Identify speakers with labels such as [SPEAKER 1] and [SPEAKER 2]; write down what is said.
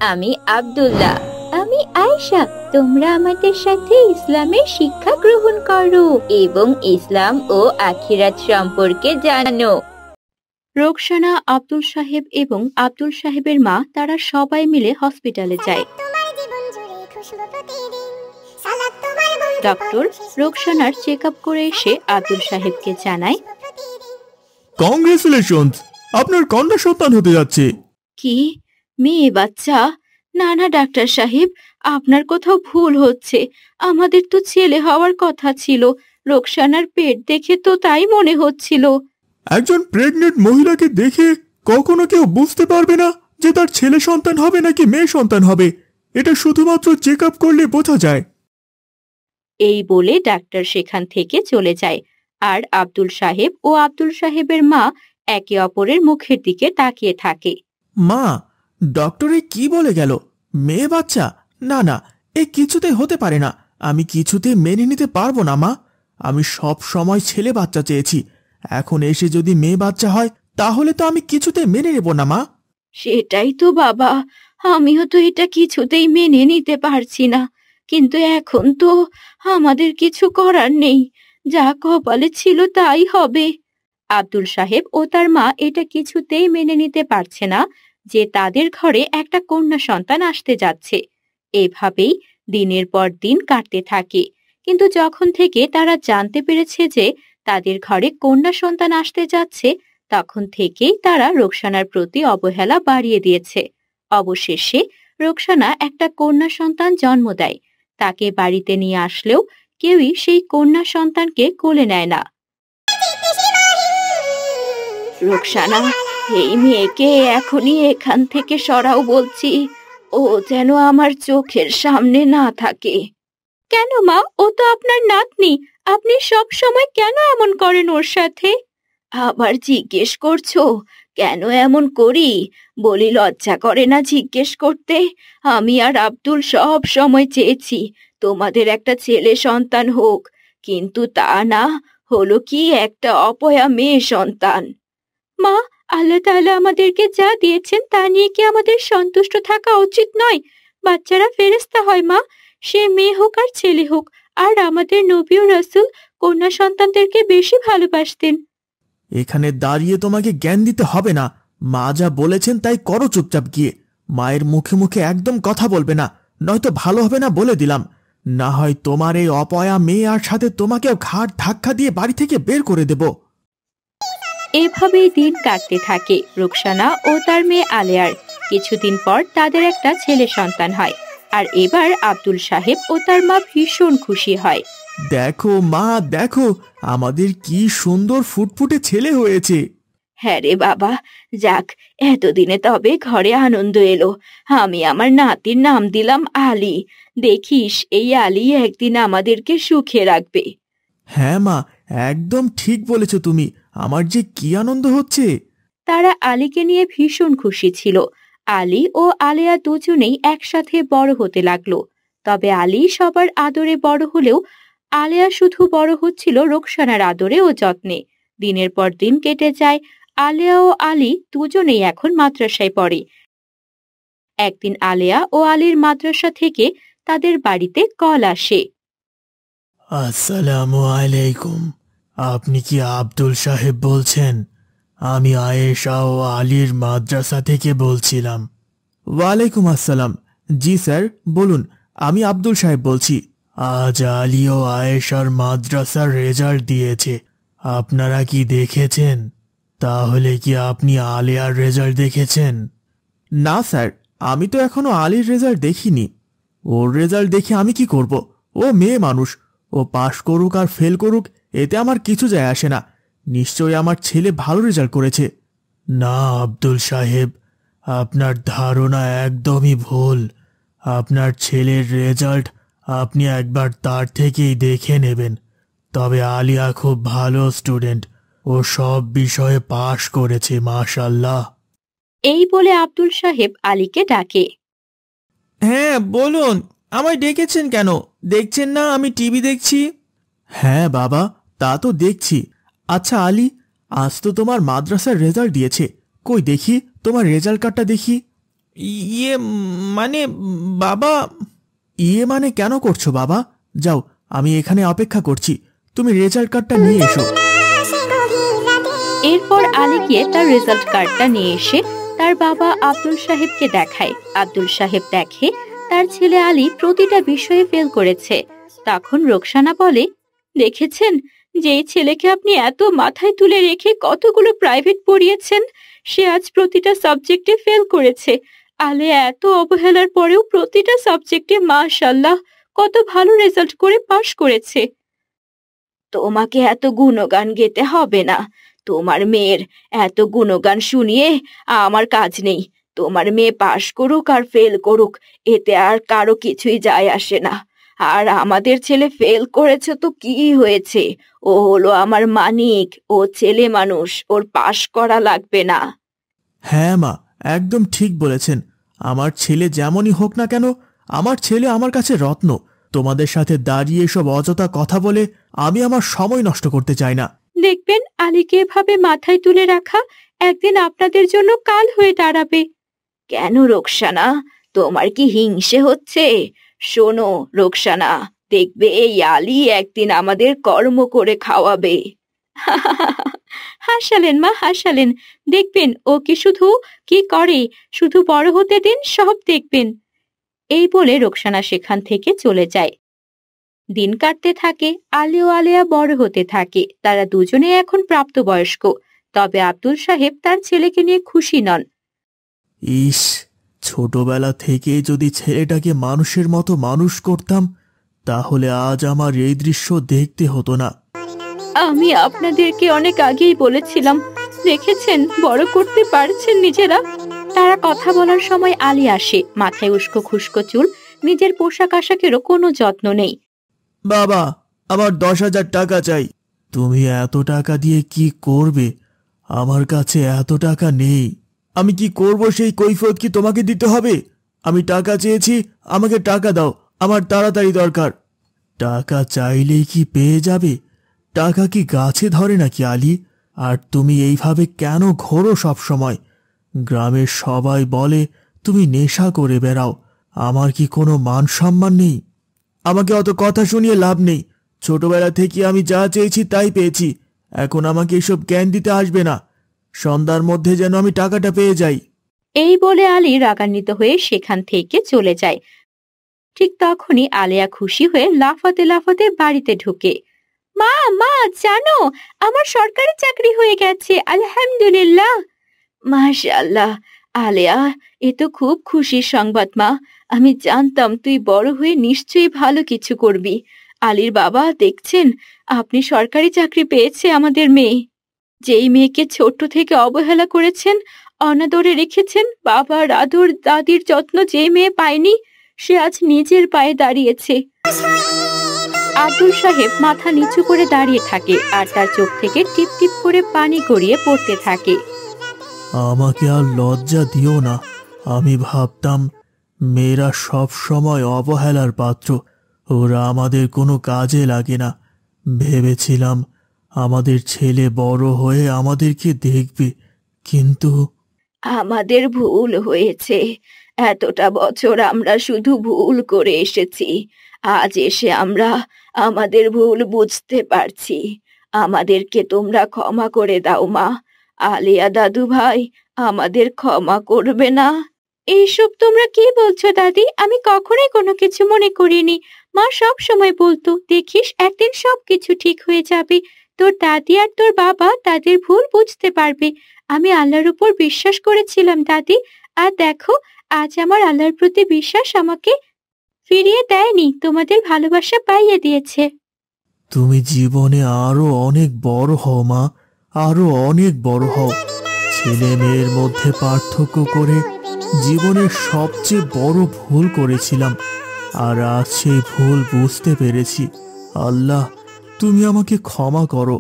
[SPEAKER 1] আমি আব্দুল্লাহ। আমি আয়েশা। তোমরা আমাদের সাথে ইসলামের শিক্ষা গ্রহণ করো এবং ইসলাম ও আখিরাত সম্পর্কে জানো। রোকসানা, আব্দুল সাহেব এবং আব্দুল সাহেবের মা তারা সবাই মিলে হসপিটালে যায়। ডক্টর রোকসানার চেক আপ করে এসে আব্দুল সাহেবকে জানায়,
[SPEAKER 2] কংগ্রেচুলেশনস, আপনার কন্যা সন্তান হতে যাচ্ছে।
[SPEAKER 1] কি মেয়ে বাচ্চা? না না ডাক্তার সাহেব, আপনার কোথাও ভুল হচ্ছে। আমাদের তো ছেলে হওয়ার কথা ছিল। রোকসানার পেট দেখে তো তাই মনে হচ্ছিল।
[SPEAKER 2] একজন প্রেগনেন্ট মহিলাকে দেখে কখনো কেউ বুঝতে পারবে না যে তার ছেলে সন্তান হবে নাকি মেয়ে সন্তান হবে। এটা শুধুমাত্র চেক আপ করলে বোঝা যায়।
[SPEAKER 1] এই বলে ডাক্তার সেখান থেকে চলে যায়। আর আব্দুল সাহেব ও আব্দুল সাহেবের মা একে অপরের মুখের দিকে তাকিয়ে থাকে।
[SPEAKER 2] মা, ডক্টরে কি বলে গেল? মেয়ে বাচ্চা? না না, এ কিছুতেই হতে পারে না। আমি কিছুতেই মেনে নিতে পারবো না মা। আমি সব সময় ছেলে বাচ্চা চেয়েছি। এখন এসে যদি মেয়ে বাচ্চা হয় তাহলে তো আমি কিছুতেই মেনে নেব না মা।
[SPEAKER 1] সেটাই তো বাবা, আমিও তো এটা কিছুতেই মেনে নিতে পারছি না। কিন্তু এখন তো আমাদের কিছু করার নেই। যা কপালে ছিল তাই হবে। আব্দুল সাহেব ও তার মা এটা কিছুতেই মেনে নিতে পারছে না যে তাদের ঘরে একটা কন্যা সন্তান আসতে যাচ্ছে। এভাবেই দিনের পর দিন কাটতে থাকে। কিন্তু যখন থেকে তারা জানতে পেরেছে যে তাদের ঘরে কন্যা সন্তান আসতে যাচ্ছে, তখন থেকেই তারা রোকসানার প্রতি অবহেলা বাড়িয়ে দিয়েছে। অবশেষে রোকসানা একটা কন্যা সন্তান জন্ম দেয়। তাকে বাড়িতে নিয়ে আসলেও কেউই সেই কন্যা সন্তানকে কোলে নেয় না। রোকসানা, এই মেয়েকে এখনই এখান থেকে সরাও বলছি। ও যেন আমার চোখের সামনে না থাকে। কেন মা? ও তো আপনার নাতনি। আপনি সব সময় কেন এমন করেন ওর সাথে? আবার জিজ্ঞেস করছো কেন এমন করি? বলি লজ্জা করে না জিজ্ঞেস করতে? আমি আর আব্দুল সব সময় চেয়েছি তোমাদের একটা ছেলে সন্তান হোক, কিন্তু তা না, হলো কি একটা অপয়া মেয়ে সন্তান। মা, আল্লাহ তাআলা আমাদেরকে যা দিয়েছেন তা নিয়ে কি আমাদের সন্তুষ্ট থাকা উচিত নয়? বাচ্চারা ফেরেশতা হয় মা, সে মেয়ে হোক আর ছেলে হোক। আর আমাদের নবী ও রাসূল কন্যা সন্তানদেরকে বেশি ভালোবাসতেন।
[SPEAKER 2] এখানে দাঁড়িয়ে তোমাকে জ্ঞান দিতে হবে না। মা যা বলেছেন তাই করো চুপচাপ গিয়ে। মায়ের মুখে মুখে একদম কথা বলবে না, নয়তো ভালো হবে না বলে দিলাম। না হয় তোমার এই অপয়া মেয়ে আর সাথে তোমাকেও ঘাট ধাক্কা দিয়ে বাড়ি থেকে বের করে দেব।
[SPEAKER 1] এভাবেই দিন কাটতে থাকে রুকসানা ও তার মেয়ে আলেয়ার। কিছুদিন পর তাদের একটা ছেলে সন্তান হয়। আর এবার আব্দুল সাহেব ও তার মা ভীষণ খুশি হয়।
[SPEAKER 2] দেখো মা, দেখো আমাদের কি সুন্দর ফুটফুটে ছেলে হয়েছে।
[SPEAKER 1] হ্যাঁ রে বাবা, যাক, এতদিনে তবে ঘরে আনন্দ এলো। আমি আমার নাতির নাম দিলাম আলী। দেখিস এই আলী একদিন আমাদেরকে সুখে রাখবে।
[SPEAKER 2] হ্যাঁ মা, একদম ঠিক বলেছ তুমি। আমার যে কি আনন্দ হচ্ছে।
[SPEAKER 1] তারা আলীকে নিয়ে ভীষণ খুশি ছিল। আলী ও আলেয়া দুজনেই একসাথে বড় হতে লাগলো। তবে আলী সবার আদরে বড় হলেও আলেয়া শুধু বড় হচ্ছিল রোকসানার আদরে ও যত্নে। দিনের পর দিন কেটে যায়। আলেয়া ও আলী দুজনেই এখন মাদ্রাসায় পড়ে। একদিন আলেয়া ও আলীর মাদ্রাসা থেকে তাদের বাড়িতে কল আসে।
[SPEAKER 2] আসসালামু আলাইকুম। আপনি কি আব্দুল সাহেব বলছেন? আমি আয়েশা ও আলীর মাদ্রাসা থেকে বলছিলাম। ওয়ালাইকুম আসসালাম। জি স্যার, বলুন, আমি আব্দুল সাহেব বলছি। আজ আলী ও আয়েশার মাদ্রাসার রেজাল্ট দিয়েছে, আপনারা কি দেখেছেন? তাহলে কি আপনি আলিয়ার রেজাল্ট দেখেছেন? না স্যার, আমি তো এখনো আলীর রেজাল্ট দেখিনি। ওর রেজাল্ট দেখে আমি কি করব? ও মেয়ে মানুষ, ও পাশ করুক আর ফেল করুক এতে আমার কিছু যায় আসে না। নিশ্চয়ই আমার ছেলে ভালো রেজাল্ট করেছে। না আব্দুল সাহেব, আপনার ধারণা একদমই ভুল। আপনার ছেলের রেজাল্ট আপনি একবার তার থেকেই দেখে নেবেন। তবে আলিয়া খুব ভালো স্টুডেন্ট, ও সব বিষয়ে পাশ করেছে মাশাআল্লাহ।
[SPEAKER 1] এই বলে আব্দুল সাহেব আলীকে ডাকে।
[SPEAKER 2] হ্যাঁ বলুন, আমায় ডেকেছেন কেন? দেখছেন না আমি টিভি দেখছি। হ্যাঁ বাবা, তা তো দেখছি। আচ্ছা আলী, আজ তো তোমার মাদ্রাসার রেজাল্ট দিয়েছে। কই দেখি তোমার রেজাল্ট কার্ডটা দেখি। ইয়ে মানে বাবা। ইয়ে মানে কেন করছো বাবা? যাও, আমি এখানে অপেক্ষা করছি, তুমি রেজাল্ট কার্ডটা নিয়ে এসো।
[SPEAKER 1] এরপর আলী গিয়ে তার রেজাল্ট কার্ডটা নিয়ে এসে তার বাবা আব্দুল সাহেবকে দেখায়। আব্দুল সাহেব দেখে তার ছেলে আলী প্রতিটা বিষয়ে ফেল করেছে। তখন রোকসানা বলে, দেখেছেন, যেই ছেলেকে আপনি এত মাথায় তুলে রেখে কতগুলো প্রাইভেট পড়িয়েছেন, সে আজ প্রতিটা সাবজেক্টে ফেল করেছে। আলে এত অবহেলার পরেও প্রতিটা সাবজেক্টে মাশাআল্লাহ কত ভালো রেজাল্ট করে পাশ করেছে। তোমাকে এত গুণগান গেতে হবে না। তোমার মেয়ের এত গুণগান শুনিয়ে আমার কাজ নেই। তোমার মেয়ে পাশ করুক আর ফেল করুক, এতে আর কারো কিছুই যায় আসে না। আর আমাদের ছেলে ফেল করেছে তো কি হয়েছে? ও হলো আমার মানিক, ও ছেলে মানুষ, ওর পাশ করা লাগবে না।
[SPEAKER 2] হ্যাঁ মা, একদম ঠিক বলেছেন। আমার ছেলে যেমনই হোক না কেন, আমার ছেলে আমার কাছে রত্ন। তোমাদের সাথে দাঁড়িয়ে সব অযথা কথা বলে আমি আমার সময় নষ্ট করতে চাই না।
[SPEAKER 1] দেখবেন আলীকে এভাবে মাথায় তুলে রাখা একদিন আপনাদের জন্য কাল হয়ে দাঁড়াবে। কেন রোকসানা, তোমার কি হিংসে হচ্ছে? শোনো রোকসানা, দেখবে এই আলী একদিন আমাদের কর্ম করে খাওয়াবে। হাসালেন মা, হাসালেন। দেখবেন ও কি শুধু কি করে, শুধু বড় হতে দিন, সব দেখবেন। এই বলে রোকসানা সেখান থেকে চলে যায়। দিন কাটতে থাকে, আলী ও আলেয়া বড় হতে থাকে। তারা দুজনে এখন প্রাপ্তবয়স্ক। তবে আব্দুল সাহেব তার ছেলেকে নিয়ে খুশি নন।
[SPEAKER 2] ইস, ছোটবেলা থেকে যদি ছেলেটাকে মানুষের মতো মানুষ করতাম, তাহলে আজ আমার এই দৃশ্য দেখতে হতো না।
[SPEAKER 1] আমি আপনাদেরকে অনেক আগেই বলেছিলাম, দেখেছেন বড় করতে পারছেন নিজেরা। তারা কথা বলার সময় আলী আসে, মাথায় উস্কো খুস্কো চুল, নিজের পোশাক আশাকেরও কোনো যত্ন নেই।
[SPEAKER 2] বাবা, আমার 10,000 টাকা চাই। তুমি এত টাকা দিয়ে কি করবে? আমার কাছে এত টাকা নেই। আমি কি করব সেই কৈফিয়ত কি তোমাকে দিতে হবে? আমি টাকা চেয়েছি, আমাকে টাকা দাও, আমার তাড়াতাড়ি দরকার। টাকা চাইলেই কি পেয়ে যাবে? টাকা কি গাছে ধরে নাকি আলী? আর তুমি এইভাবে কেন ঘোরো সব সময়? গ্রামের সবাই বলে তুমি নেশা করে বেড়াও। আমার কি কোনো মান সম্মান নেই? আমাকে অত কথা শুনিয়ে লাভ নেই। ছোটবেলা থেকে আমি যা চেয়েছি তাই পেয়েছি। এখন আমাকে এসব জ্ঞান দিতে আসবে না। সন্ধ্যার মধ্যে যেন আমি টাকাটা পেয়ে যাই।
[SPEAKER 1] এই বলে আলী রাগান্বিত হয়ে সেখান থেকে চলে যায়। ঠিক তখনই আলেয়া খুশি হয়ে লাফাতে লাফাতে বাড়িতে ঢুকে। মা, মা, জানো আমার সরকারি চাকরি হয়ে গেছে, আলহামদুলিল্লাহ। মাশাআল্লাহ আলেয়া, এ তো খুব খুশির সংবাদ মা। আমি জানতাম তুই বড় হয়ে নিশ্চয়ই ভালো কিছু করবি। আলীর বাবা, দেখছেন, আপনি সরকারি চাকরি পেয়েছে আমাদের মেয়ে। যেই মেয়েকে ছোট থেকে অবহেলা করেছেন, অনাদরে রেখেছেন, বাবার আদর দাদির যত্ন যে মেয়ে পায়নি, সে আজ নিজের পায়ে দাঁড়িয়েছে। আব্দুল সাহেব মাথা নিচু করে দাঁড়িয়ে থাকে আর তার চোখ থেকে টিপ টিপ করে পানি গড়িয়ে পড়তে থাকে।
[SPEAKER 2] আমাকে আর লজ্জা দিও না। আমি ভাবতাম মেয়েরা সব সময় অবহেলার পাত্র, ওরা আমাদের কোনো কাজে লাগে না। ভেবেছিলাম আমাদের ছেলে বড় হয়ে আমাদেরকে দেখবে, কিন্তু
[SPEAKER 1] আমাদের ভুল হয়েছে। এতটা বছর আমরা শুধু ভুল করে এসেছি। আজ এসে আমরা আমাদের ভুল বুঝতে পারছি। আমাদেরকে তোমরা ক্ষমা করে দাও মা। আলিয়া দাদু ভাই, আমাদের ক্ষমা করবে না? এইসব তোমরা কি বলছো দাদি? আমি কখনোই কোনো কিছু মনে করিনি। মা সব সময় বলতো, দেখিস একদিন সবকিছু ঠিক হয়ে যাবে। তোর দাদি আর তোর বাবা তাদের ভুল বুঝতে পারবে। আমি আল্লাহর উপর বিশ্বাস করেছিলাম দাদি, আর দেখো আজ আমার আল্লাহর প্রতি বিশ্বাস আমাকে ফিরিয়ে দেয়নি, তোমাদের ভালোবাসা পাইয়ে দিয়েছে।
[SPEAKER 2] তুমি জীবনে আরো অনেক বড় হও মা, আরো অনেক বড় হও। ছেলে মেয়ের মধ্যে পার্থক্য করে জীবনের সবচেয়ে বড় ভুল করেছিলাম, আর আজ সেই ভুল বুঝতে পেরেছি। আল্লাহ, তুমি আমাকে ক্ষমা করো।